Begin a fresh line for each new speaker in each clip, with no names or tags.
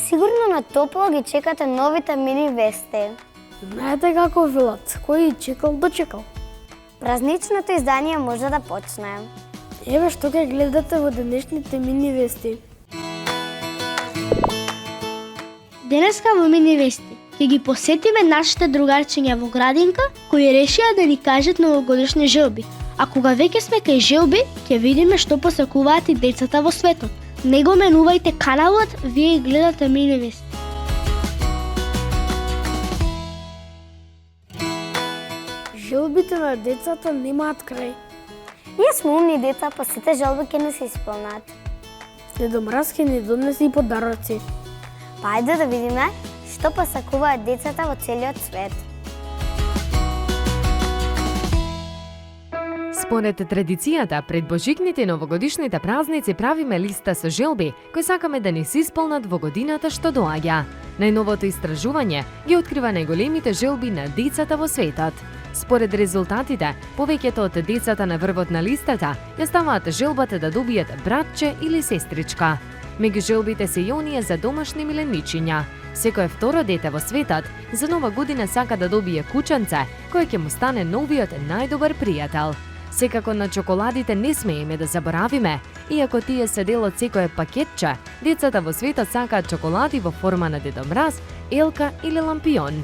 Сигурно на топло ги чекате новите мини вести.
Знаете како велат, кој чекал дочекал.
Празничното издание може да почне.
Еве што ќе гледате во денешните мини вести.
Денеска во мини вести ќе ги посетиме нашите другарчиња во градинка кои решија да ни кажат новогодишни желби. А кога веќе сме кај желби, ќе видиме што посакуваат и децата во светот. Не го менувајте каналот, вие гледате мини вести.
Желбите на децата немаат крај.
Ние сме умни деца, па сите желби ќе не се исполнат.
Дедо Мраз ќе ни донесе и подароци.
Па ајде да видиме што посакуваат децата во целиот свет.
Според традицијата, пред божикните и новогодишните празници правиме листа со желби кои сакаме да ни се исполнат во годината што доаѓа. Најновото истражување ги открива најголемите желби на децата во светот. Според резултатите, повеќето од децата на врвот на листата ја ставаат желбата да добијат братче или сестричка. Меѓу желбите се и оние за домашни миленичиња. Секое второ дете во светот за нова година сака да добие кученце, кое ќе му стане новиот најдобар пријател. Секако на чоколадите не смееме да заборавиме, иако тие се дел од секое пакетче, децата во светот сакаат чоколади во форма на Дедо Мраз, елка или лампион.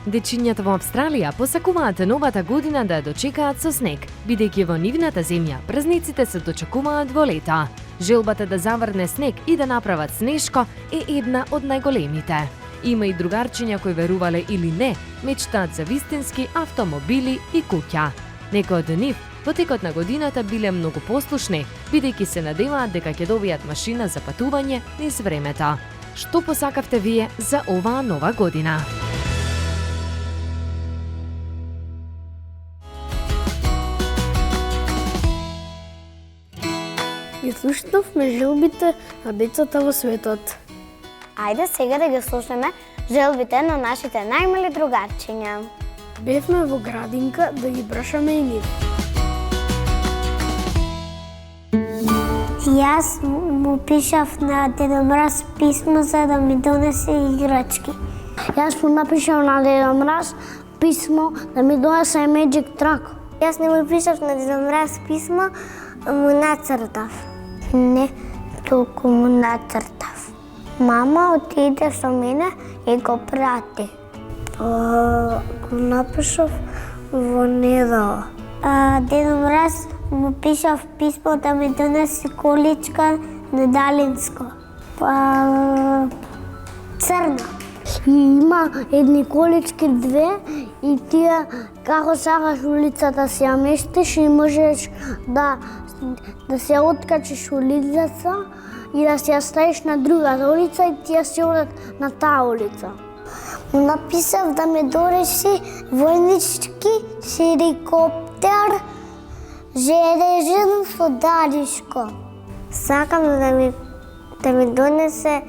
Дечињата во Австралија посакуваат новата година да ја дочекаат со снег, бидејќи во нивната земја празниците се дочекуваат во лето. Желбата да заврне снег и да направат снешко е една од најголемите. Има и другарчиња кои верувале или не, мечтаат за вистински автомобили и куќа. Некои од нив во текот на годината биле многу послушни, бидејќи се надеваат дека ќе добијат машина за патување низ времето. Што посакавте вие за оваа нова година?
И слушнавме желбите на децата во светот.
Ајде сега да ги слушаме желбите на нашите најмали другарчиња.
Бевме во градинка да ги прашаме и нив.
Јас му пишав на Дедо Мраз писмо за да ми донесе играчки.
Јас му напишав на Дедо Мраз писмо да ми донесе Magic Truck.
Јас не му пишав на Дедо Мраз писмо, му нацртав.
Не, толку му нацртав. Мама отиде со мене и го прати.
Го напишав во недела. Дедо Мраз му пишав писмо да ми донесе количка недалинско. Црна.
И има едни колички две и тие како сакаш улицата си ја местиш и можеш да се откачиш улицата и да се ја ставиш на другата улица и тие се одат на таа улица.
Му написав да ме донесе војнички хеликоптер железен со даришко. Сакам да ми донесе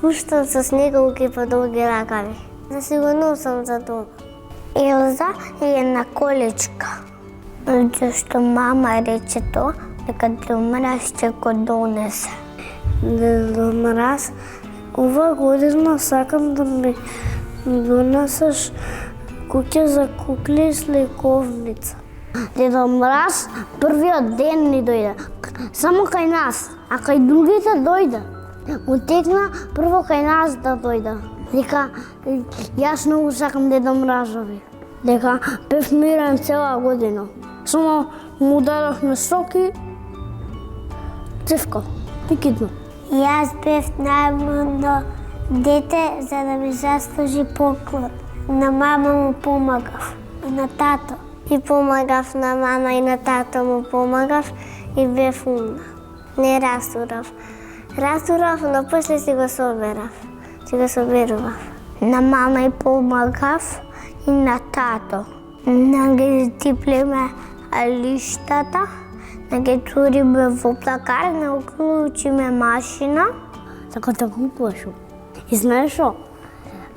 фуштан со снеговки по долги ракави. Засигурно сум за тоа.
Елза е една количка. Зашто мама рече тоа, дека Дедо Мраз ќе го донесе.
Дедо Мраз, ова година сакам да ми донесеш куќа за кукли и сликовница.
Дедо Мраз првиот ден ни дојде, само кај нас, а кај другите дојде. Му текна прво кај нас да дојде. Дека јас многу сакам Дедо Мразови. Дека бев мирен цела година. Само му дадохме соки, цевка и кидно.
Јас бев најмладо дете за да ми заслужи поклон. На мама му помагав и на тато. И помагав на мама и на тато му помагав и бев умна. Не растурав. Растурав, но после си го соберав. Си го соберував.
На мама и помагав и на тато. На ги типлеме лиштата, да ги туриме во плакар, да уклучиме машина.
Така да купуваш. И знаеш што?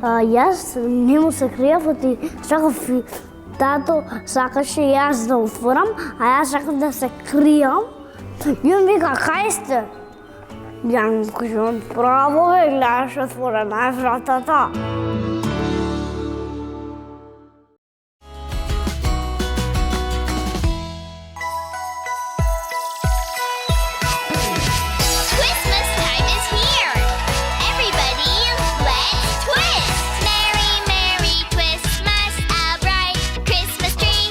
Јас не му се кријав, оти сакав и тато сакаше јас да отворам, а јас сакав да се кријам. И он вика, кај сте? Ја кажувам право, гледаш отворена е вратата.
Christmas time is here. Everybody, let's twist. Merry, merry Twistmas, a bright Christmas tree.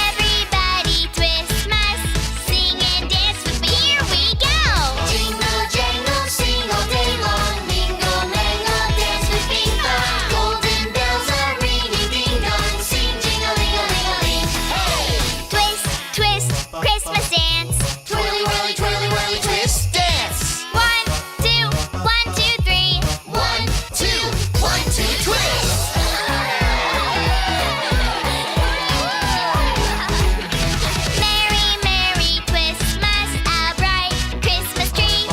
Everybody Twistmas, sing and dance with me. Here we go. Jingle, jangle, sing all day long. Mingle, mingle, dance with Bing Bong. Golden bells are ringing, ding dong. Sing jing-a-ling-a-ling-a-ling. Hey! Twist, twist, Christmas dance. Twirly, whirly, twirly, whirly, twist, dance. 1, 2, 1, 2, 3. 1, 2, 1, 2, twist. Merry, merry Twistmas, a bright Christmas tree.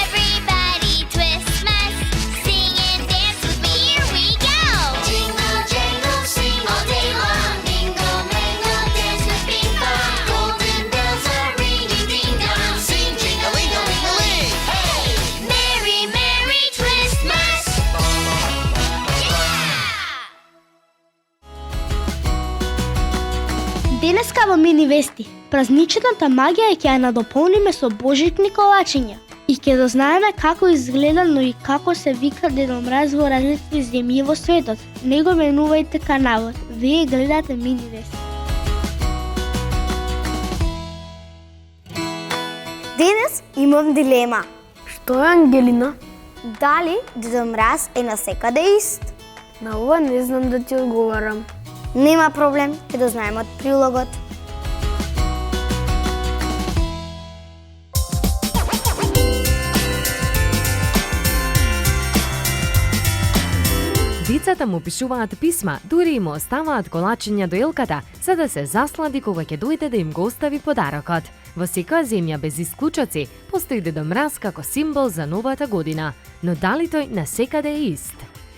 Everybody Twistmas, sing and dance with me. Here we go. Jingle, jangle, sing all day long. Mingle, mingle, dance with Bing Bong. Golden bells are ringing, ding dong. Sing jing-a-ling-a-ling-a-ling. Hey! Merry, merry Twistmas. Yeah!
Денеска во Мини Вести, празничната магија ќе ја надополниме со божитни колачиња и ќе дознаеме како изгледа, но и како се вика Дедо Мраз во различни земји во светот. Не го менувајте каналот, вие гледате Мини Вести.
Денес имам дилема.
Што е, Ангелина?
Дали Дедо Мраз е насекаде ист?
На ова не знам да ти одговарам.
Нема проблем, ќе дознаеме од прилогот.
Децата му пишуваат писма, дури и му оставаат колачиња до елката, за да се заслади кога ќе дојде да им го остави подарокот. Во секоја земја без исклучоци постои Дедо Мраз како символ за новата година, но дали тој насекаде е ист?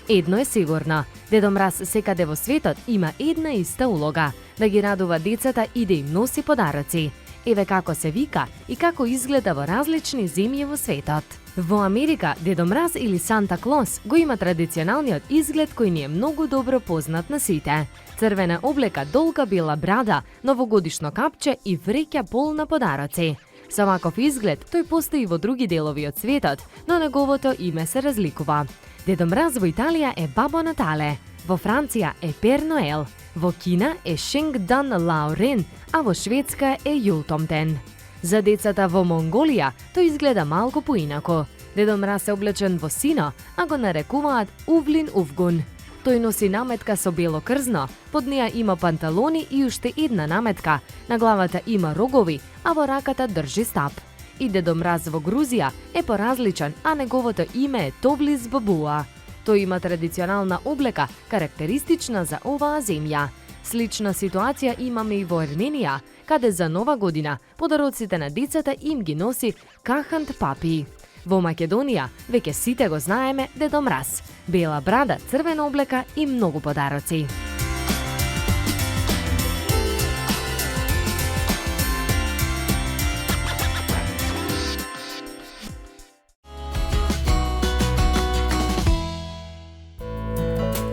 Едно е сигурно, Дедо Мраз секаде во светот има една иста улога, да ги радува децата и да им носи подароци. Еве како се вика и како изгледа во различни земји во светот. Во Америка, Дедо Мраз или Санта Клос го има традиционалниот изглед кој ни е многу добро познат на сите. Црвена облека, долга бела брада, новогодишно капче и вреќа полна подароци. Со ваков изглед, тој постои во други делови од светот, но неговото име се разликува. Дедо Мраз во Италија е Бабо Натале, во Франција е Пер Ноел, во Кина е Шенг Дан Лаурен, а во Шведска е Јултомден. За децата во Монголија тој изгледа малку поинаку. Дедо Мраз е облечен во сино, а го нарекуваат Увлин Увгун. Тој носи наметка со бело крзно, под неа има панталони и уште една наметка, на главата има рогови, а во раката држи стап. И Дедо Мраз во Грузија е поразличен, а неговото име е Товлис Бабуа. Тој има традиционална облека, карактеристична за оваа земја. Слична ситуација имаме и во Арменија, каде за Нова година подароците на децата им ги носи Кахант Папи. Во Македонија веќе сите го знаеме Дедо Мраз. Бела брада, црвена облека и многу подароци.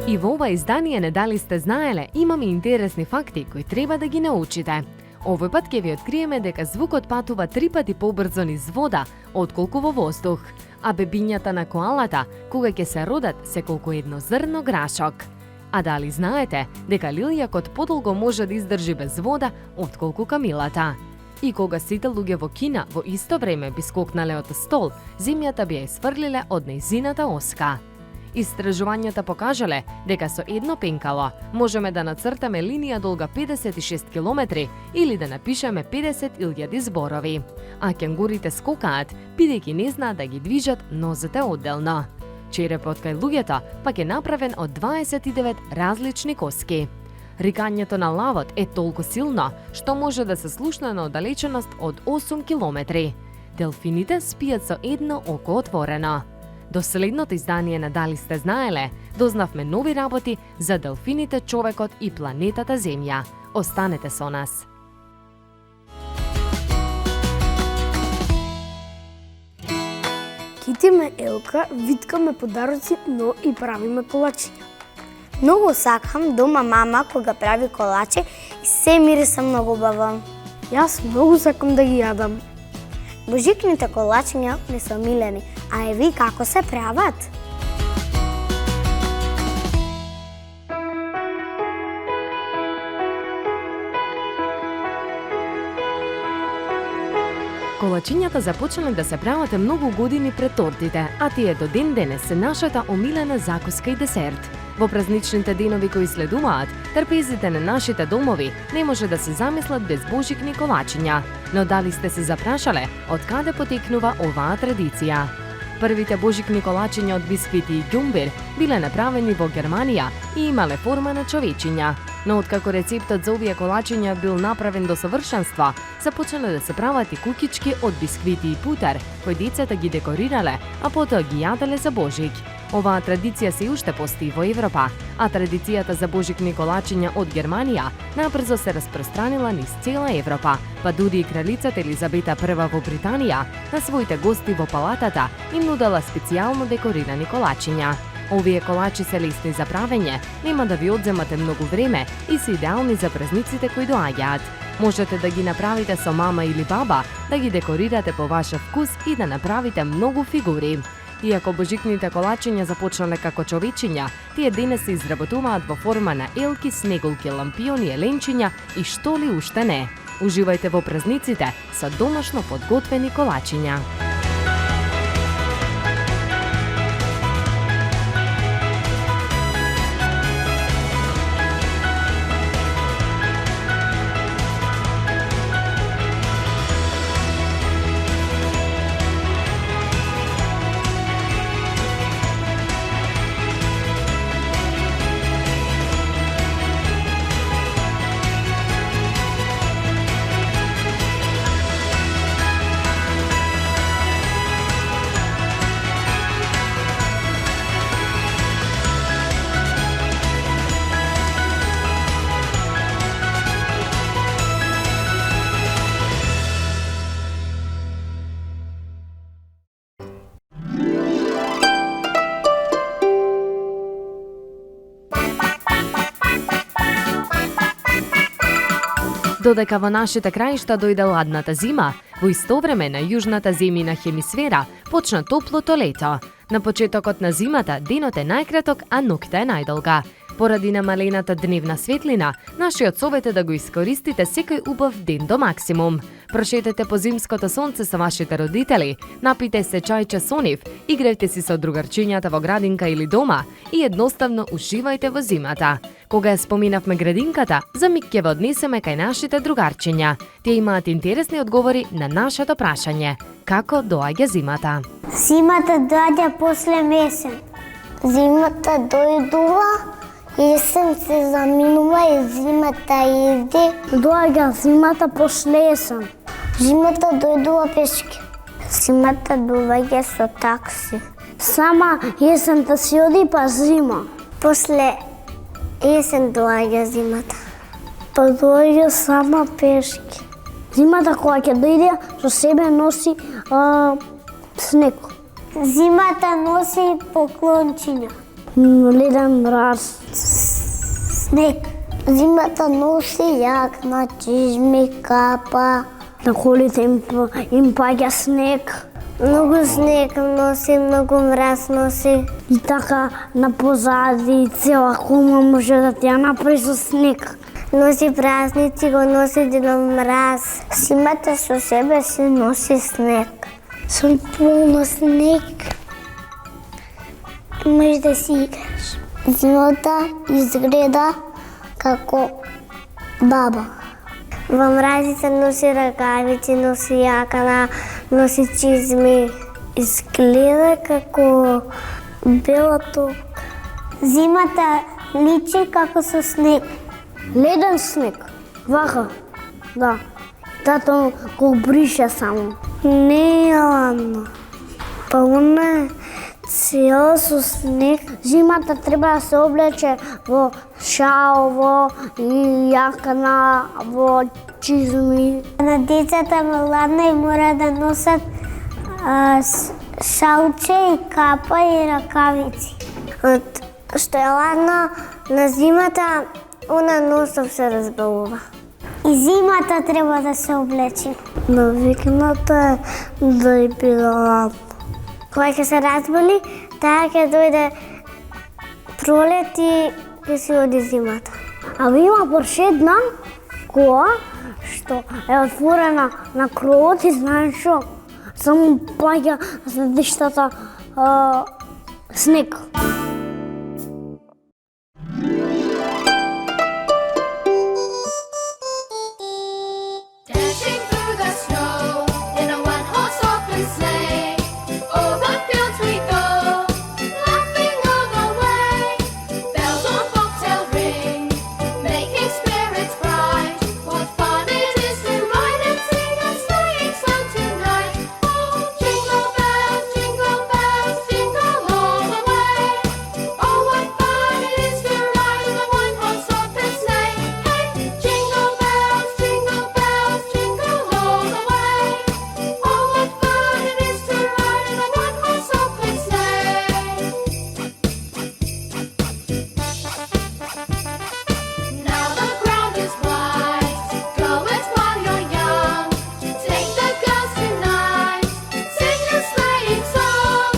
И во ова издание не дали сте знаеле, имаме интересни факти кои треба да ги научите. Овој пат ќе ви откриеме дека звукот патува 3 пати побрзо низ вода, отколку во воздух, а бебињата на коалата, кога ќе се родат, се колку едно зрно грашок. А дали знаете дека лилјакот подолго може да издржи без вода, отколку камилата? И кога сите луѓе во Кина во исто време би скокнале од стол, земјата би ја изфрлиле од нејзината оска. Истражувањата покажале дека со едно пенкало можеме да нацртаме линија долга 56 километри или да напишеме 50.000 зборови. А кенгурите скокаат, бидејќи не знаат да ги движат нозете одделно. Черепот кај луѓето пак е направен од 29 различни коски. Рикањето на лавот е толку силно, што може да се слушне на оддалеченост од 8 километри. Делфините спијат со едно око отворено. До следното издание на Дали сте знаеле, дознавме нови работи за делфините, човекот и планетата Земја. Останете со нас.
Китиме елка, виткаме подароци, но и правиме колачиња.
Многу сакам дома мама кога прави колачи и се мириса многу убаво.
Јас многу сакам да ги јадам.
Божикните колачиња ми се омилени, а еви како се прават?
Колачињата започнале да се прават многу години пред тортите, а тие до ден денес се нашата омилена закуска и десерт. Во празничните денови кои следуваат, трпезите на нашите домови не може да се замислат без божикни колачиња. Но дали сте се запрашале од каде потекнува оваа традиција? Првите божикни колачиња од бисквити и ѓумбир биле направени во Германија и имале форма на човечиња. Но откако рецептот за овие колачиња бил направен до совршенство, започнале да се прават и кукички од бисквити и путер, кои децата ги декорирале, а потоа ги јаделе за Божик. Оваа традиција се уште постои во Европа, а традицијата за божикни колачиња од Германија набрзо се распространила низ цела Европа, па дури и кралицата Елизабета I во Британија на своите гости во палатата им нудела специјално декорирани колачиња. Овие колачи се лесни за правење, нема да ви одземате многу време и се идеални за празниците кои доаѓаат. Можете да ги направите со мама или баба, да ги декорирате по вашев вкус и да направите многу фигури. Иако божикните колачиња започнале како човечиња, тие денес се изработуваат во форма на елки, снеголки, лампиони, еленчиња и што ли уште не. Уживајте во празниците со домашно подготвени колачиња. Додека во нашите краишта дојде ладната зима, во исто време на јужната земјина хемисфера почна топлото лето. На почетокот на зимата денот е најкраток, а ноќта е најдолга. Поради намалената дневна светлина, нашиот совет е да го искористите секој убав ден до максимум. Прошетете по зимското сонце со вашите родители, напите се чајче со нив, играјте си со другарчињата во градинка или дома и едноставно уживајте во зимата. Кога ја споминавме градинката, за миг ќе ве однесеме кај нашите другарчиња. Тие имаат интересни одговори на нашето прашање. Како доаѓа зимата?
Зимата доаѓа после месен. Зимата дојдува, есен се заминува и зимата иде.
Доаѓа зимата после есен.
Зимата дојдува пешки. Зимата доаѓа со такси.
Сама есента си оди па зима.
После есен доаѓа зимата.
Па доаѓа сама пешки. Зимата кога ќе дојде, со себе носи снег.
Зимата носи поклончиња.
Леден мраз.
Снег. Зимата носи јакна, чизми, капа.
На колите им паѓа снег.
Многу снег носи, многу мраз носи.
И така на позади цела кума може да ти ја направи со снег.
Носи празници, го носи денот мраз. Зимата со себе си носи снег.
Сум полно снег.
Можеш да си играш. Зимата изгледа како баба. Во мразите носи ракавици, носи јакана, носи чизми. Изгледа како бела топка. Зимата личи како со снег.
Леден снег. Вака. Да. Тато го брише само.
Не е ладно. Полна е цела со снег.
Зимата треба да се облече во шал, и јакна, во чизми.
На децата ме ладно и мора да носат шалче и капа и ракавици. Што е ладно на зимата, она носов се разбалува. И зимата треба да се облечи. Навикната да и биде ладно. Кога ќе се разболи, таа ќе дојде пролет и ќе си оди зимата.
А има порше една кола што е отворена на кровот и знаеш што? Само паѓа за диштата снег.
Dashing through the snow in a one-horse open sleigh. Over fields we go, laughing all the way. Bells on bobtail ring, making spirits bright. What fun it is to ride and sing a sleighing song tonight! Oh, jingle bells, jingle all the way. Oh, what fun it is to ride in a one-horse open sleigh! Hey, jingle bells, jingle all the way. Oh, what fun it is to ride in a one-horse open sleigh! Now the ground is white. Go it while you're young. Take the girls tonight. Sing a sleighing song.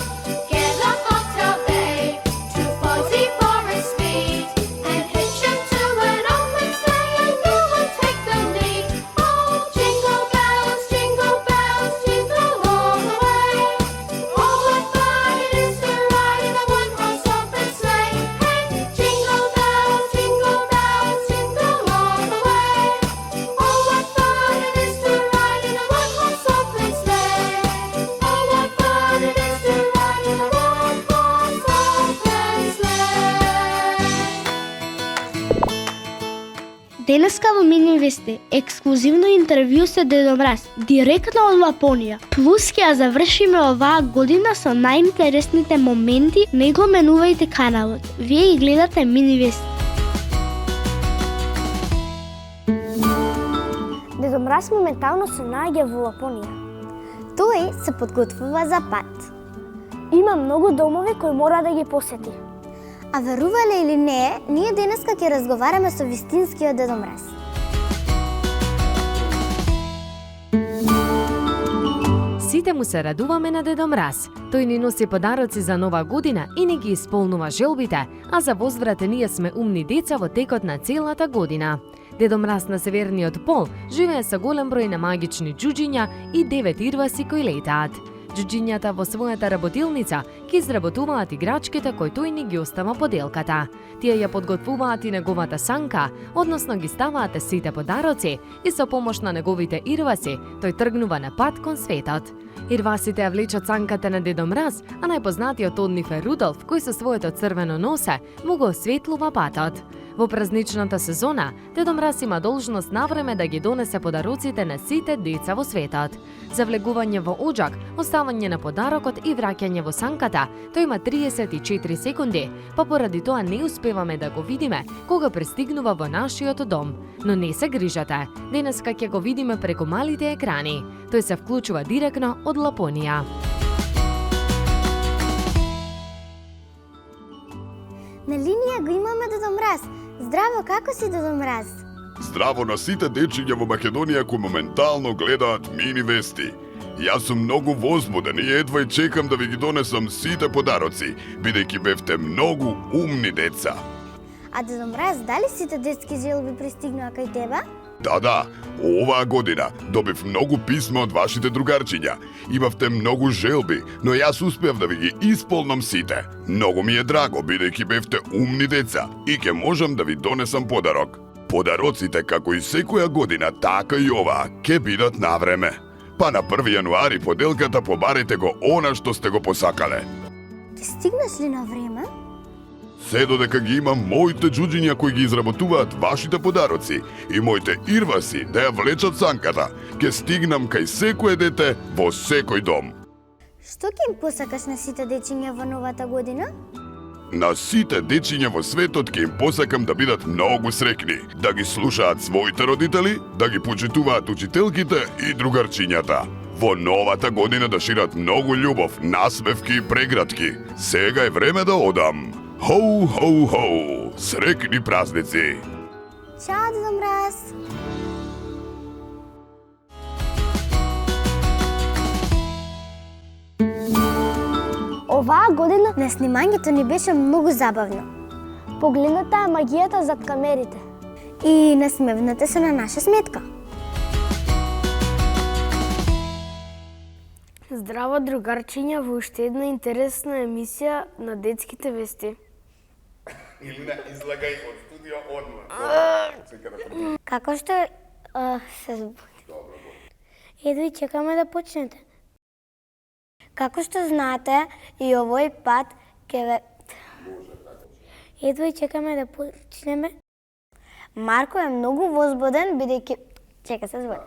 Get a bobtail babe to 40 for its speed, and hitch him to an open sleigh, and you will take the lead. Oh, jingle bells, jingle all the way. Oh, what fun it is to ride in a one-horse open sleigh! Hey, jingle bells, jingle all the way. Oh, what fun it is to ride in a one-horse open sleigh! Oh, what fun it is to ride in a one-horse open sleigh!
Денеска во Мини Вести ексклузивно интервју со Дедо Мраз, директно од Лапонија. Плюс ќе ја завршиме оваа година со најинтересните моменти. Не го менувајте каналот. Вие и гледате Мини Вести.
Дедо Мраз моментално се наоѓа во Лапонија. Тој се подготвува за пат. Има многу домови кои мора да ги посети. А верувале или не, ние денеска ќе разговараме со вистинскиот Дедо Мраз.
Сите му се радуваме на Дедо Мраз. Тој ни носи подароци за нова година и ни ги исполнува желбите, а за возврат ние сме умни деца во текот на целата година. Дедо Мраз на Северниот пол живее со голем број на магични џуџиња и 9 ирваси кои летаат. Џуџињата во својата работилница ги изработуваат играчките кои тој ни ги остава поделката. Тие ја подготвуваат и неговата санка, односно ги ставаат сите подароци и со помош на неговите ирваси тој тргнува на пат кон светот. Ирвасите ја влечат санката на Дедо Мраз, а најпознатиот од нив е Рудолф, кој со своето црвено носе му го осветлува патот. Во празничната сезона, Дедо Мраз има должност навреме да ги донесе подароците на сите деца во светот. За влегување во оџак, оставање на подарокот и враќање во санката, тој има 34 секунди, па поради тоа не успеваме да го видиме кога пристигнува во нашиот дом. Но не се грижате, денеска ќе го видиме преку малите екрани. Тој се вклучува директно од Лапонија.
На линија го имаме Дедо Мраз. Здраво, како си, Дедо Мраз?
Здраво на сите дечиња во Македонија кои моментално гледаат Мини Вести. Јас сум многу возбуден и едва и чекам да ви ги донесам сите подароци, бидејќи бевте многу умни деца.
А Дедо Мраз, дали сите детски желби пристигнаа кај тебе?
Да, оваа година добив многу писма од вашите другарчиња. Имавте многу желби, но јас успеав да ви ги исполнам сите. Многу ми е драго, бидејќи бевте умни деца и ќе можам да ви донесам подарок. Подароците, како и секоја година, така и оваа, ќе бидат на време. Па на 1 јануари поделката побарете го она што сте го посакале.
Ти стигнеш ли на време?
Се додека ги имам моите џуџиња кои ги изработуваат вашите подароци и моите ирваси да ја влечат санката, ќе стигнам кај секое дете во секој дом.
Што ќе им посакаш на сите дечиња во новата година?
На сите дечиња во светот ќе им посакам да бидат многу среќни, да ги слушаат своите родители, да ги почитуваат учителките и другарчињата. во новата година да шират многу љубов, насмевки и прегратки. Сега е време да одам. Хоу, хоу, хоу! Срекни празници!
Чао, Дедо Мраз!
Оваа година на снимањето ни беше многу забавно. Погледната е магијата зад камерите.
И насмевнете се на наша сметка.
Здраво, другарчиња, во уште една интересна емисија на детските вести.
Илина, излагај од студио одма.
Како што се збуди? Едва и чекаме да почнете. Како што знаете, и овој пат ќе ве... Едва и чекаме да почнеме. Марко е многу возбуден, бидејќи... Чека се збуди.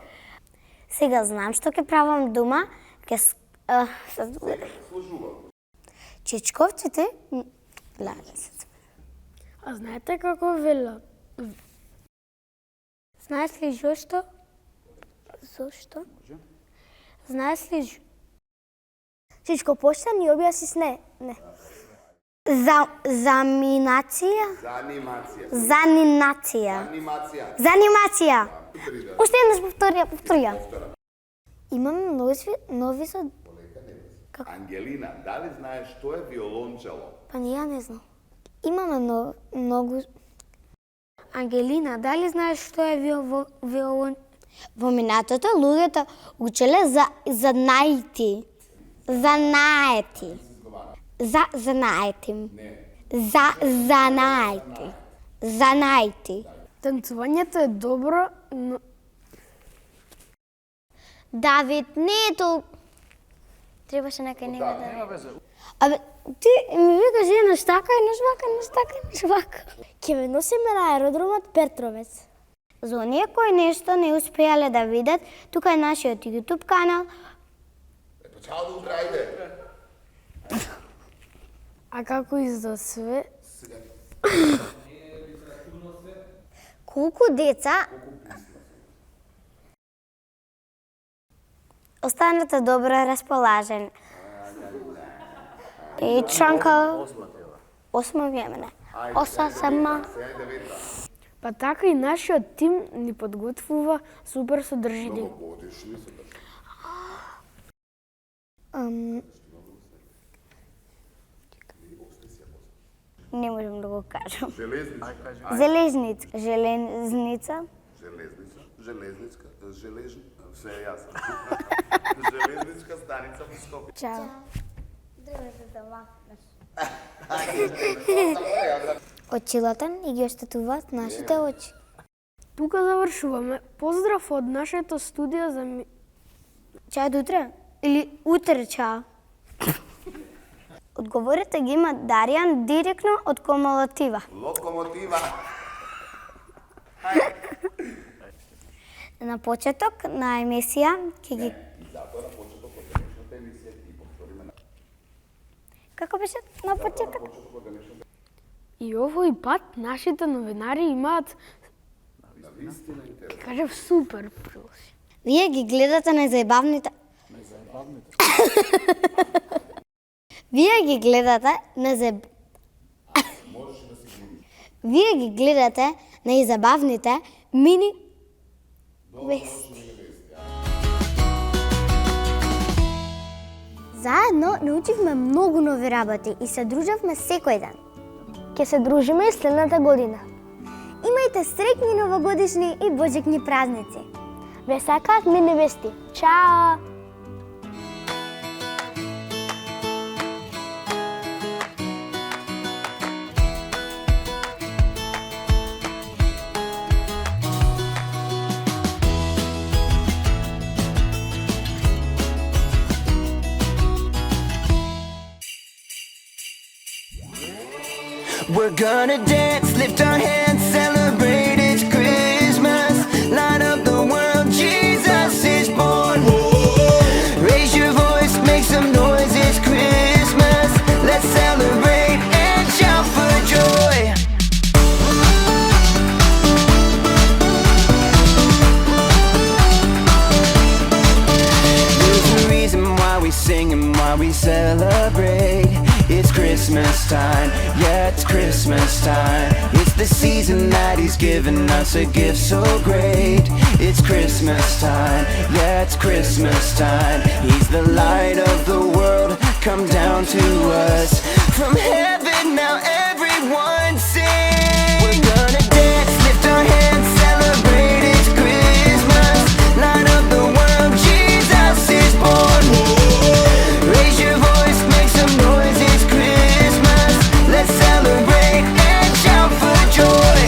Сега знам што ќе правам дома, ќе се збуди. Чичковците... Ладе се збуди.
А знаете како велат?
Знаеш ли зошто? Зошто? Знаеш ли
Чичко, почна ни објасни с не.
Занимација. Уште еднаш повторија. Имаме нови со...
Ангелина, дали знаеш што е виолончело?
Па не, ја не знам. Имаме многу... Ангелина, дали знаеш што е виолон... Во минатото луѓето учеле за занаети. Занаети. Занаети.
Танцувањето е добро, но
Давид, не е толку... Требаше некај него да... Абе, ти ми викаш еднаш така, еднаш вака, еднаш така, еднаш вака.
Ќе ме носиме на аеродромот Петровец.
За оние кои нешто не успеале да видат, тука е нашиот YouTube канал.
Чао да утрајде!
а како и за све,
Колку деца... Останете добро расположени. И чанка... Осма времена. Оса сама.
па така и нашиот тим ни подготвува супер содржини.
Не можам да го кажам.
Железница.
Железница.
Все е јасно. Железничка станица во Скопје.
Чао. Очилата ни ги оштетуваат нашите очи.
Тука завршуваме. Поздрав од нашето студио за
Чао до утре? Или утре чао? Одговорите ги има Даријан директно од Комолатива.
Локомотива.
На почеток на емисија ќе ги... Како беше на почеток?
И овој пат нашите новинари имаат, ќе кажем, супер прилози.
Вие ги гледате најзаебавните... Вие ги гледате Вие ги гледате најзабавните мини вести.
Заедно научивме многу нови работи и се дружевме секој ден. Ќе се дружиме и следната година.
Имајте среќни новогодишни и божикни празници.
Ве сакаат мини вести. Чао!
We're gonna dance, lift our hands, celebrate it's Christmas. Light up the world, Jesus is born. Raise your voice, make some noise, it's Christmas. Let's celebrate and shout for joy. There's Christmas time, yeah, it's Christmas time. It's the season that He's given us a gift so great. It's Christmas time, yeah, it's Christmas time. He's the light of the world, come down to us. From heaven now everyone sing. We're gonna dance, lift our hands, celebrate, it's Christmas. Light up the world, Jesus is born. Raise your voice, make some noise, it's Christmas. Let's celebrate and shout for joy.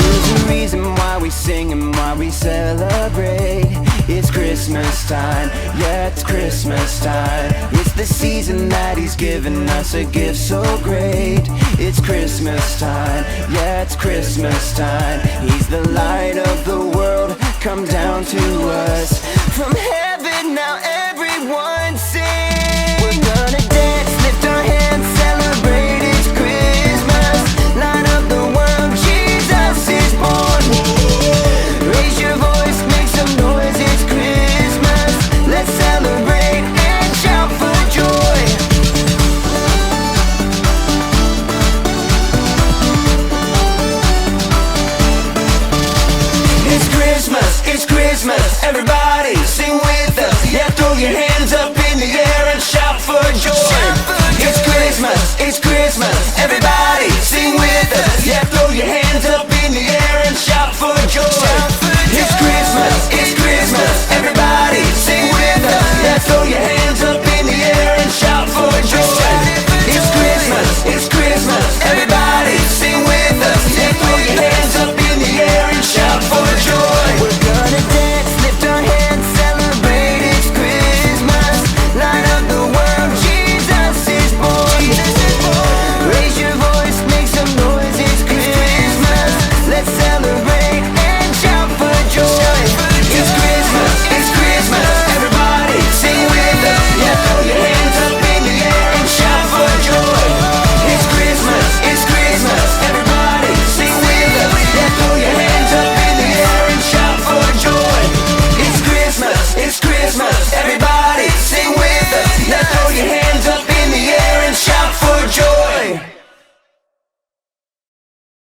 There's a reason why we sing and why we celebrate. It's Christmas time, yeah, it's Christmas time. It's the season that He's given us a gift so great. It's Christmas time, yeah, it's Christmas time. He's the light of the world, come down to us. From heaven now everyone